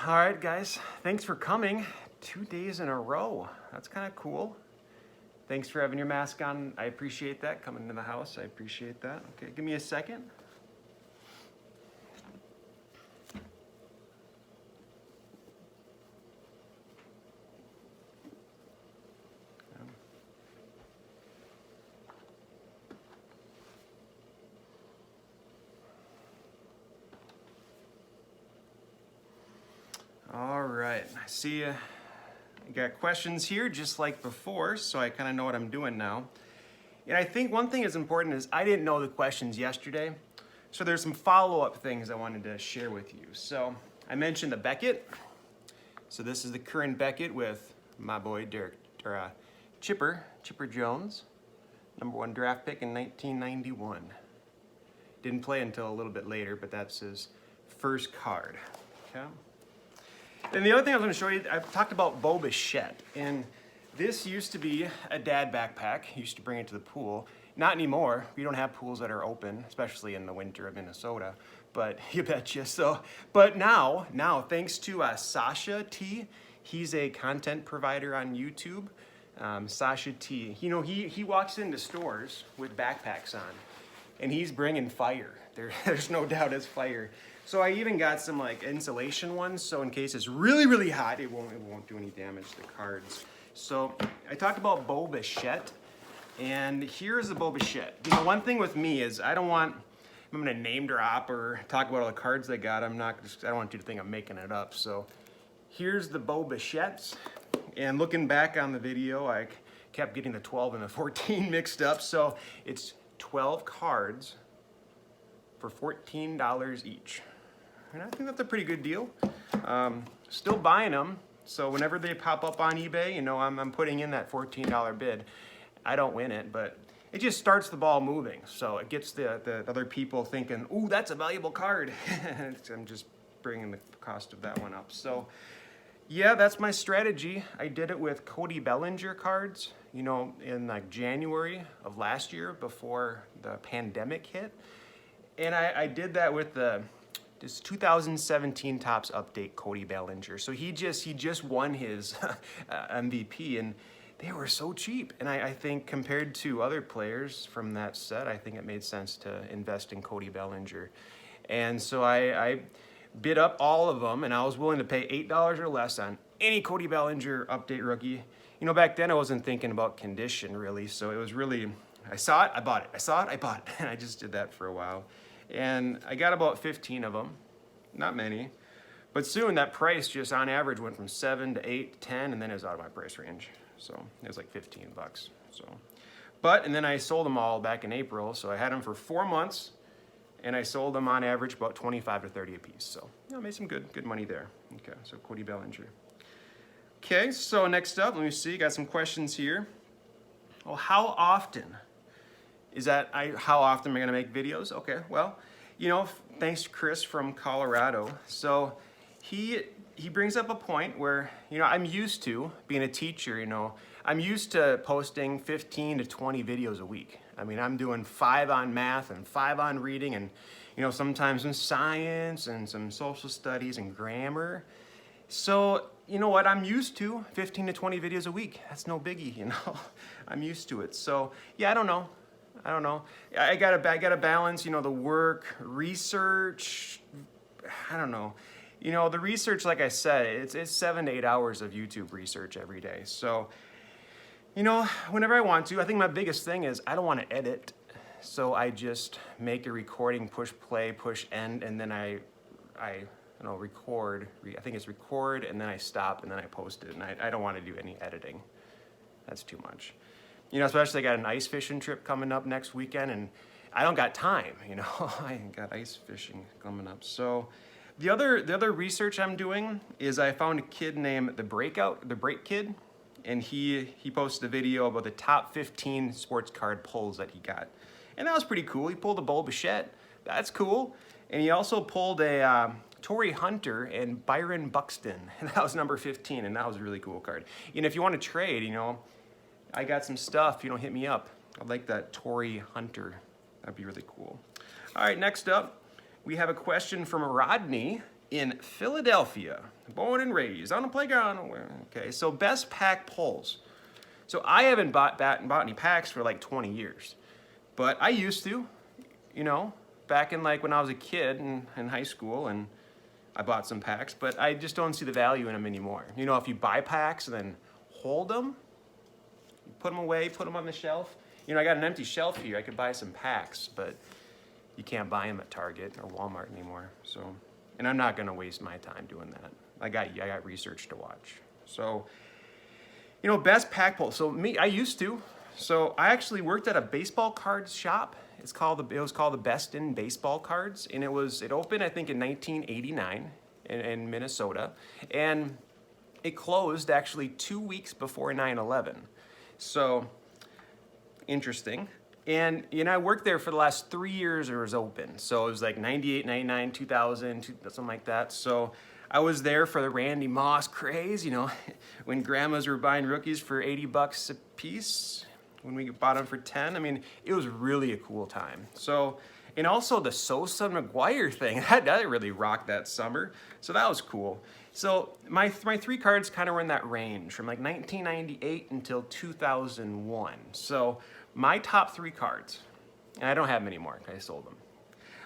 All right, guys, thanks for coming 2 days in a row. That's kind of cool. Thanks for having your mask on. I appreciate that. Coming to the house, I appreciate that. Okay, give me a second. All right, I see you got questions here just like before, so I kind of know what I'm doing now. And I think one thing is important is I didn't know the questions yesterday, so there's some follow-up things I wanted to share with you. So I mentioned the Beckett. So this is the current Beckett with my boy Chipper Jones, #1 draft pick in 1991. Didn't play until a little bit later, but that's his first card. Okay. And the other thing I was going to show you, I've talked about Bo Bichette, and this used to be a dad backpack. Used to bring it to the pool. Not anymore. We don't have pools that are open, especially in the winter of Minnesota. But you betcha. So, but now, thanks to Sasha T, he's a content provider on YouTube. Sasha T, you know, he walks into stores with backpacks on, and he's bringing fire. There's no doubt it's fire. So I even got some like insulation ones, so in case it's really, really hot, it won't do any damage to the cards. So I talked about Bo Bichette, and here's the Bo Bichette. You know, one thing with me is I'm gonna name drop or talk about all the cards I got. I don't want you to think I'm making it up. So here's the Bo Bichettes, and looking back on the video, I kept getting the 12 and the 14 mixed up. So it's 12 cards for $14 each. And I think that's a pretty good deal. Still buying them, so whenever they pop up on eBay, you know, I'm putting in that $14 bid. I don't win it, but it just starts the ball moving. So it gets the other people thinking, ooh, that's a valuable card. I'm just bringing the cost of that one up. So yeah, that's my strategy. I did it with Cody Bellinger cards, you know, in like January of last year before the pandemic hit. And I did that with this 2017 Topps Update Cody Bellinger. So he just won his MVP, and they were so cheap. And I think compared to other players from that set, I think it made sense to invest in Cody Bellinger. And so I bid up all of them, and I was willing to pay $8 or less on any Cody Bellinger Update rookie. You know, back then I wasn't thinking about condition really, so it was really, I saw it, I bought it. I saw it, I bought it. And I just did that for a while. And I got about 15 of them, not many. But soon that price just on average went from 7 to 8 to 10, and then it was out of my price range. So it was like 15 bucks. So, and then I sold them all back in April. So I had them for 4 months, and I sold them on average about 25 to 30 a piece. So I made some good money there. Okay, so Cody Bellinger. Okay, so next up, let me see, got some questions here. Well, how often how often am I gonna make videos? Okay, well, you know, thanks to Chris from Colorado. So he brings up a point where, you know, I'm used to being a teacher, you know, I'm used to posting 15 to 20 videos a week. I mean, I'm doing 5 on math and 5 on reading, and, you know, sometimes in science and some social studies and grammar. So, you know what, I'm used to 15 to 20 videos a week. That's no biggie, you know, I'm used to it. So yeah, I don't know. I gotta balance, you know, the work, research. I don't know. You know, the research, like I said, it's 7 to 8 hours of YouTube research every day. So, you know, whenever I want to, I think my biggest thing is I don't want to edit. So I just make a recording, push play, push end, and then I you know, record. I think it's record, and then I stop, and then I post it. And I don't want to do any editing. That's too much. You know, especially I got an ice fishing trip coming up next weekend, and I don't got time, you know. I ain't got ice fishing coming up. So the other research I'm doing is I found a kid named the Break Kid, and he posted a video about the top 15 sports card pulls that he got. And that was pretty cool. He pulled a Bo Bichette. That's cool. And he also pulled a Torrey Hunter and Byron Buxton. And that was number 15, and that was a really cool card. And if you want to trade, you know, I got some stuff, you know, hit me up. I'd like that Torrey Hunter. That'd be really cool. All right, next up, we have a question from Rodney in Philadelphia, born and raised on a playground. Okay, so best pack pulls. So I haven't bought any packs for like 20 years, but I used to, you know, back in like when I was a kid in high school, and I bought some packs, but I just don't see the value in them anymore. You know, if you buy packs and then hold them, you put them away, put them on the shelf. You know, I got an empty shelf here. I could buy some packs, but you can't buy them at Target or Walmart anymore. So, and I'm not gonna waste my time doing that. I got research to watch. So, you know, best pack pull. So me, I used to. So I actually worked at a baseball cards shop. It was called the Best in Baseball Cards, and it opened I think in 1989 in Minnesota, and it closed actually 2 weeks before 9/11. So interesting. And you know, I worked there for the last 3 years it was open. So it was like 98, 99, 2000, something like that. So I was there for the Randy Moss craze, you know, when grandmas were buying rookies for $80 a piece, when we bought them for 10. I mean, it was really a cool time. So, and also the Sosa McGuire thing, that really rocked that summer. So that was cool. So my three cards kind of were in that range from like 1998 until 2001. So my top 3 cards, and I don't have many more, I sold them.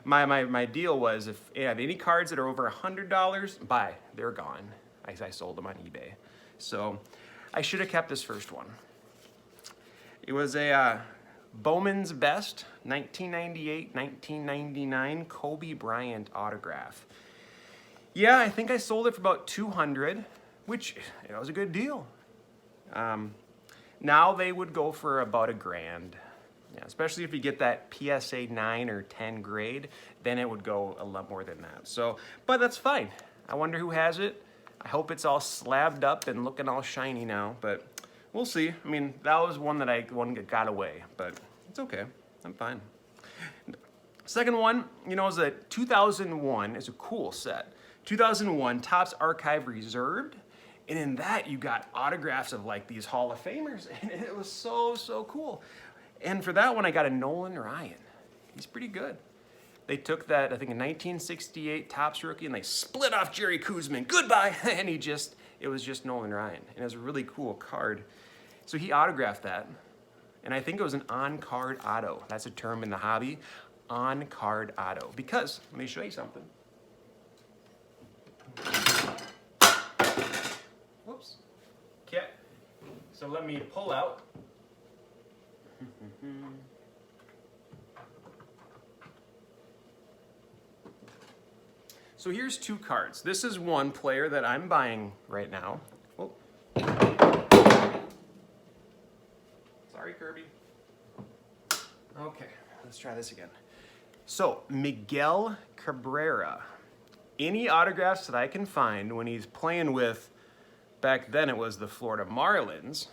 My deal was if you have any cards that are over $100, buy, they're gone. I sold them on eBay. So I should have kept this first one. It was a Bowman's Best 1998-1999 Kobe Bryant autograph. Yeah, I think I sold it for about $200, which was a good deal. Now they would go for about $1,000. Yeah, especially if you get that PSA 9 or 10 grade, then it would go a lot more than that. So, but that's fine. I wonder who has it. I hope it's all slabbed up and looking all shiny now, but we'll see. I mean, that was one that got away, but it's okay. I'm fine. Second one, you know, is a 2001. It's a cool set. 2001 Topps Archive Reserved. And in that, you got autographs of like these Hall of Famers, and it was so cool. And for that one, I got a Nolan Ryan. He's pretty good. They took that, I think, a 1968 Topps rookie, and they split off Jerry Koosman. Goodbye! And it was just Nolan Ryan. And it was a really cool card. So he autographed that, and I think it was an on-card auto. That's a term in the hobby, on-card auto. Because, let me show you something. Whoops. Okay. So let me pull out. So here's 2 cards. This is one player that I'm buying right now. Oh. Sorry, Kirby. Okay, let's try this again. So, Miguel Cabrera. Any autographs that I can find when he's playing with, back then it was the Florida Marlins.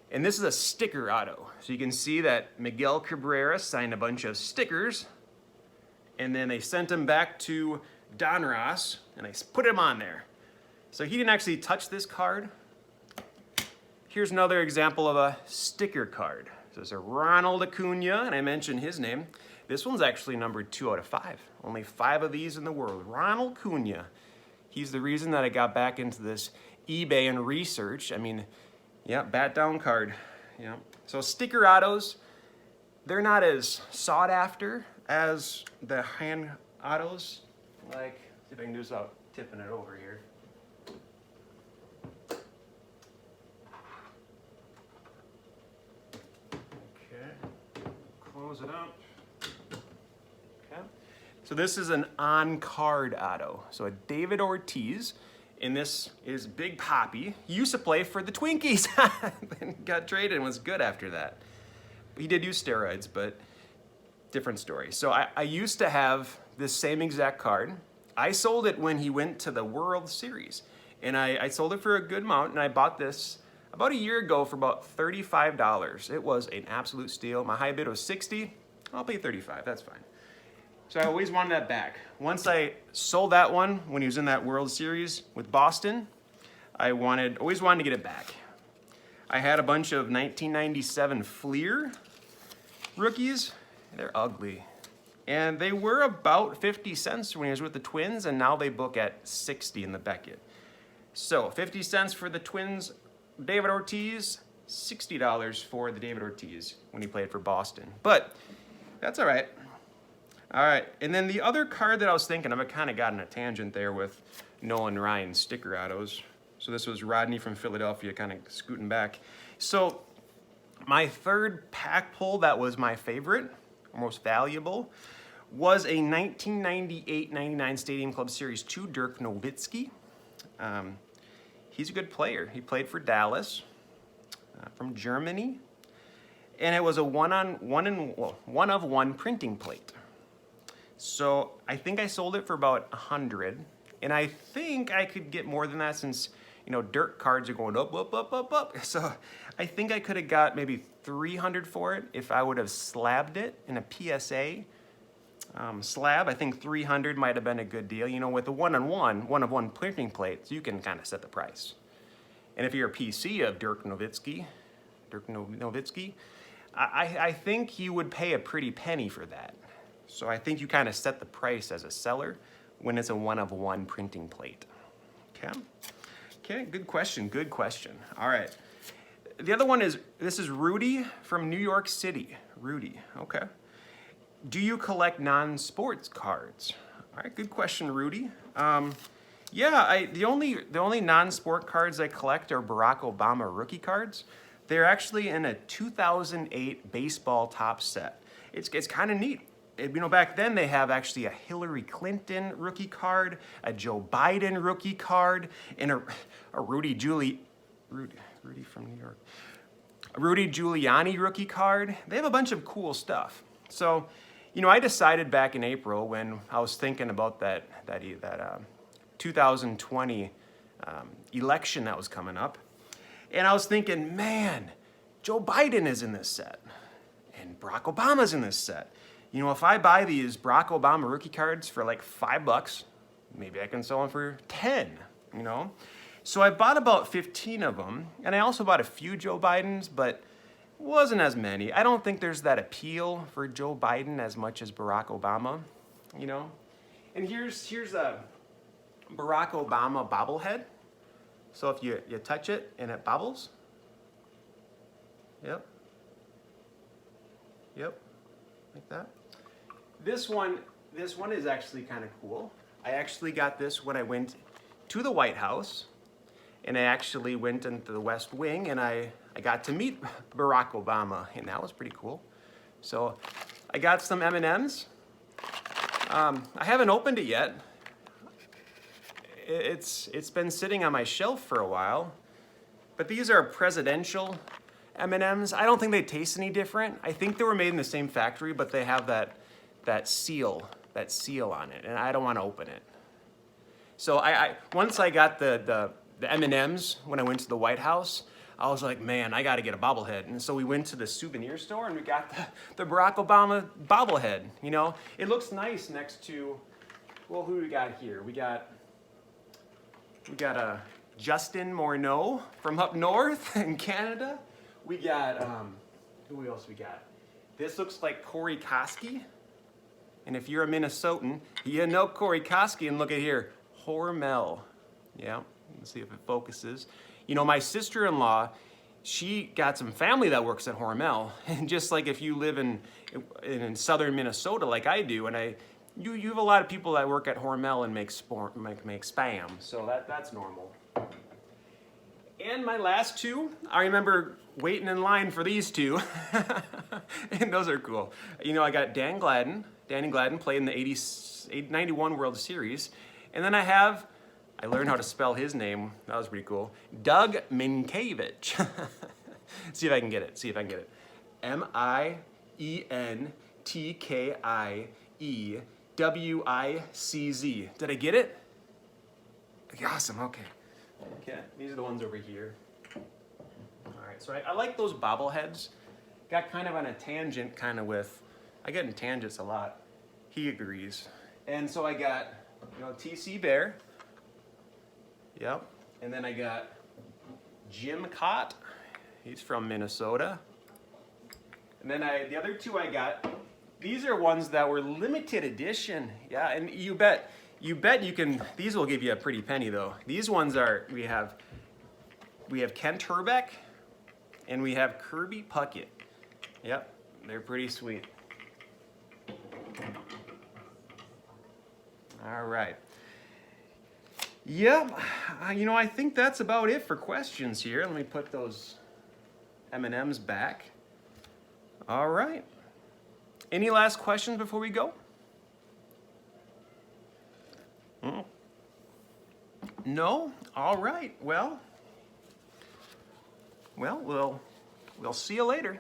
And this is a sticker auto. So you can see that Miguel Cabrera signed a bunch of stickers, and then they sent them back to Donruss, and they put him on there. So he didn't actually touch this card. Here's another example of a sticker card. So it's a Ronald Acuna, and I mentioned his name. This one's actually numbered 2 out of 5. Only 5 of these in the world. Ronald Acuna. He's the reason that I got back into this eBay and research. I mean, yeah, bat down card. Yeah. So sticker autos, they're not as sought after as the hand autos. Like, see if I can do this without tipping it over here. Okay. Close it up. Okay. So this is an on-card auto. So a David Ortiz. And this is Big Papi. He used to play for the Twinkies. Then got traded and was good after that. He did use steroids, but different story. So I used to have this same exact card. I sold it when he went to the World Series. And I sold it for a good amount, and I bought this about a year ago for about $35. It was an absolute steal. My high bid was $60. I'll pay $35, that's fine. So I always wanted that back. Once I sold that one when he was in that World Series with Boston, I always wanted to get it back. I had a bunch of 1997 Fleer rookies. They're ugly. And they were about 50 cents when he was with the Twins, and now they book at 60 in the Beckett. So 50 cents for the Twins, David Ortiz, $60 for the David Ortiz when he played for Boston. But that's all right. All right, and then the other card that I was thinking of, I kind of got on a tangent there with Nolan Ryan sticker autos. So this was Rodney from Philadelphia kind of scooting back. So my third pack pull that was my favorite, or most valuable, was a 1998-99 Stadium Club Series 2 Dirk Nowitzki. He's a good player. He played for Dallas from Germany. And it was a one of one printing plate. So I think I sold it for about 100, and I think I could get more than that since, you know, Dirk cards are going up, up, up, up, up. So I think I could have got maybe 300 for it if I would have slabbed it in a PSA slab. I think 300 might have been a good deal. You know, with the one of one printing plates, you can kind of set the price. And if you're a PC of Dirk Nowitzki, I think you would pay a pretty penny for that. So I think you kind of set the price as a seller when it's a one of one printing plate. Okay, good question. All right. The other one is, this is Rudy from New York City. Rudy, okay. Do you collect non-sports cards? All right, good question, Rudy. Yeah, the only non-sport cards I collect are Barack Obama rookie cards. They're actually in a 2008 baseball top set. It's kind of neat. You know, back then they have actually a Hillary Clinton rookie card, a Joe Biden rookie card, and a Rudy from New York, a Rudy Giuliani rookie card. They have a bunch of cool stuff. So, you know, I decided back in April when I was thinking about that 2020 election that was coming up, and I was thinking, man, Joe Biden is in this set, and Barack Obama's in this set. You know, if I buy these Barack Obama rookie cards for like $5, maybe I can sell them for 10, you know? So I bought about 15 of them, and I also bought a few Joe Bidens, but wasn't as many. I don't think there's that appeal for Joe Biden as much as Barack Obama, you know? And here's a Barack Obama bobblehead. So if you touch it and it bobbles, yep, like that. This one is actually kind of cool. I actually got this when I went to the White House, and I actually went into the West Wing, and I got to meet Barack Obama, and that was pretty cool. So I got some M&Ms. I haven't opened it yet. It's been sitting on my shelf for a while, but these are presidential M&Ms. I don't think they taste any different. I think they were made in the same factory, but they have that seal on it, and I don't want to open it. So once I got the M&Ms when I went to the White House, I was like, man, I got to get a bobblehead. And so we went to the souvenir store and we got the Barack Obama bobblehead. You know, it looks nice next to, well, who do we got here? We got Justin Morneau from up north in Canada. We got, who else we got? This looks like Corey Koski. And if you're a Minnesotan, you know Corey Koski. And look at here, Hormel. Yeah, let's see if it focuses. You know, my sister-in-law, she got some family that works at Hormel. And just like if you live in southern Minnesota like I do, and you have a lot of people that work at Hormel and make Spam. So that's normal. And my last two, I remember waiting in line for these two. And those are cool. You know, I got Danny Gladden. Danny Gladden played in the 91 World Series. And then I learned how to spell his name. That was pretty cool. Doug Mientkiewicz. See if I can get it. Mientkiewicz. Did I get it? Awesome, okay. Okay, these are the ones over here. All right, so I like those bobbleheads. Got kind of on a tangent I get in tangents a lot. He agrees. And so I got, you know, TC Bear. Yep. And then I got Jim Cott. He's from Minnesota. And then the other two I got These are ones that were limited edition. Yeah, and you bet you can, these will give you a pretty penny though. These ones are, we have Kent Hrbek and we have Kirby Puckett. Yep, they're pretty sweet. All right. Yep, I think that's about it for questions here. Let me put those M&Ms back. All right. Any last questions before we go? No? All right. Well, we'll see you later.